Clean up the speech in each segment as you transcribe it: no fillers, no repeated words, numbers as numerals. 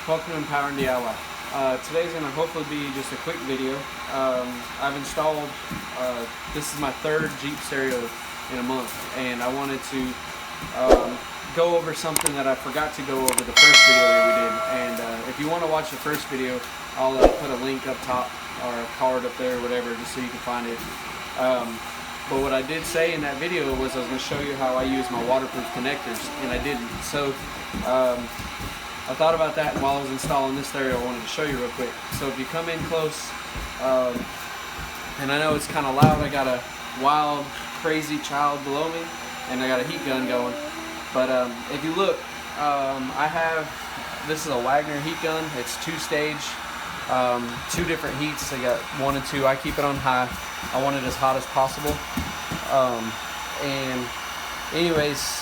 Welcome to Empower and DIY. Today's going to hopefully be just a quick video. I've installed, this is my third Jeep stereo in a month, and I wanted to go over something that I forgot to go over the first video that we did. And if you want to watch the first video, I'll put a link up top or a card up there or whatever, just so you can find it. But what I did say in that video was I was going to show you how I use my waterproof connectors, and I didn't. So I thought about that, and while I was installing this stereo, I wanted to show you real quick. So if you come in close, and I know it's kind of loud, I got a wild, crazy child below me, and I got a heat gun going. But if you look, this is a Wagner heat gun. It's two-stage, two different heats. I got 1 and 2. I keep it on high. I want it as hot as possible. And anyways,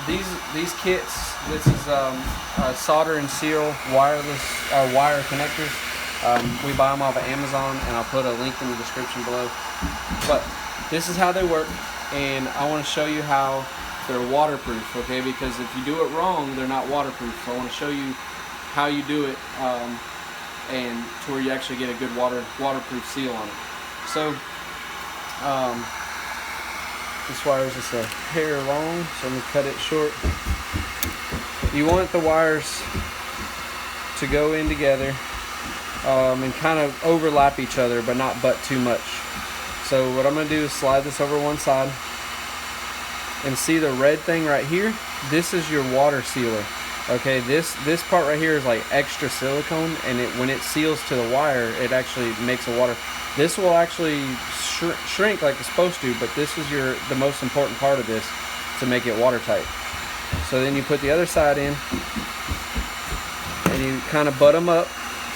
these kits, this is solder and seal wireless wire connectors. We buy them off of Amazon, and I'll put a link in the description below. But this is how they work, and I want to show you how they're waterproof, okay? Because if you do it wrong, they're not waterproof. So I want to show you how you do it, and to where you actually get a good waterproof seal on it. So this wire is just a hair long, so I'm going to cut it short. You want the wires to go in together and kind of overlap each other, but not butt too much. So what I'm going to do is slide this over one side, and see the red thing right here? This is your water sealer. Okay, this part right here is like extra silicone, and when it seals to the wire, it actually makes a water. This will actually shrink like it's supposed to, but this is the most important part of this to make it watertight. So then you put the other side in, and you kind of butt them up.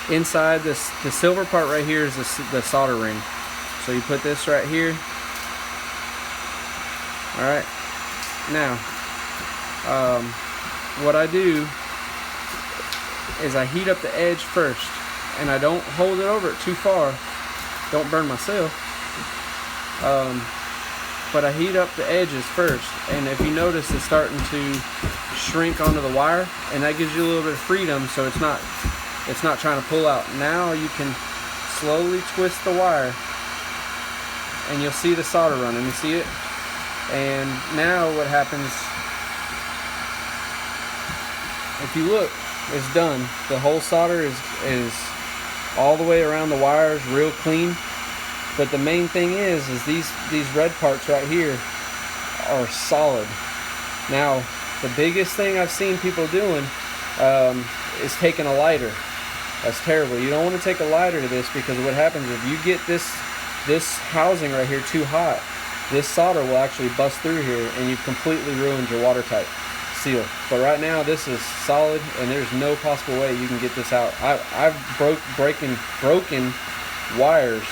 Inside the silver part right here is the solder ring. So you put this right here. All right. Now, what I do is I heat up the edge first, and I don't hold it over it too far. Don't burn myself. But I heat up the edges first, and if you notice, it's starting to shrink onto the wire, and that gives you a little bit of freedom, so it's not trying to pull out. Now you can slowly twist the wire, and you'll see the solder running. You see it? And now what happens, if you look, it's done. The whole solder is all the way around the wires, real clean. But the main thing is these red parts right here are solid. Now, the biggest thing I've seen people doing is taking a lighter. That's terrible. You don't want to take a lighter to this, because what happens if you get this housing right here too hot, this solder will actually bust through here, and you've completely ruined your watertight seal. But right now this is solid, and there's no possible way you can get this out. I've broken wires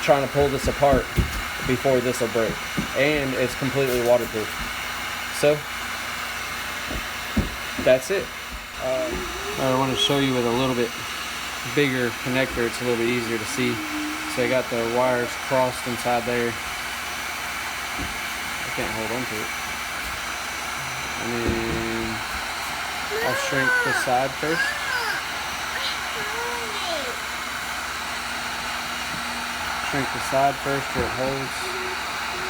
trying to pull this apart before this will break, and it's completely waterproof. So that's it. I want to show you with a little bit bigger connector. It's a little bit easier to see. So I got the wires crossed inside there. I can't hold on to it. And then I'll shrink the side first. Shrink the side first where it holds.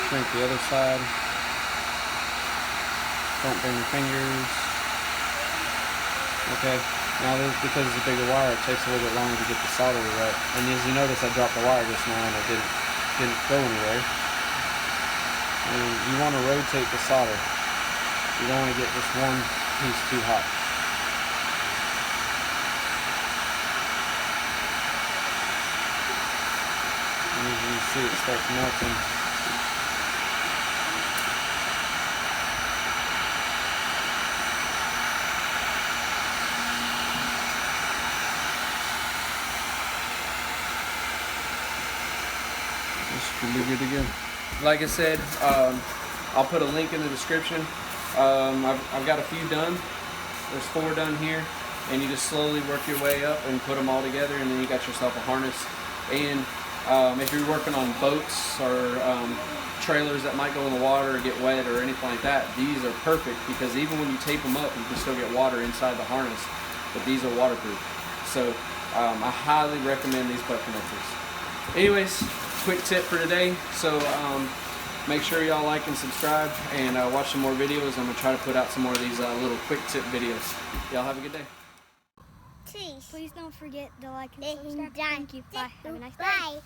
Shrink the other side. Don't burn your fingers. Okay, now this, because it's a bigger wire, it takes a little bit longer to get the solder right. And as you notice, I dropped the wire just now, and it didn't go anywhere. And you want to rotate the solder. You don't want to get just one piece too hot. And as you see, it starts melting. This should be good to go. Like I said, I'll put a link in the description. I've got a few done. There's 4 done here, and you just slowly work your way up and put them all together, and then you got yourself a harness. And if you're working on boats or trailers that might go in the water or get wet or anything like that, these are perfect, because even when you tape them up, you can still get water inside the harness. but these are waterproof. So I highly recommend these butt connectors. Anyways, quick tip for today. So make sure y'all like and subscribe, and watch some more videos. I'm gonna try to put out some more of these little quick tip videos. Y'all have a good day. Please don't forget to like and subscribe. Thank you. Bye. Have a nice day.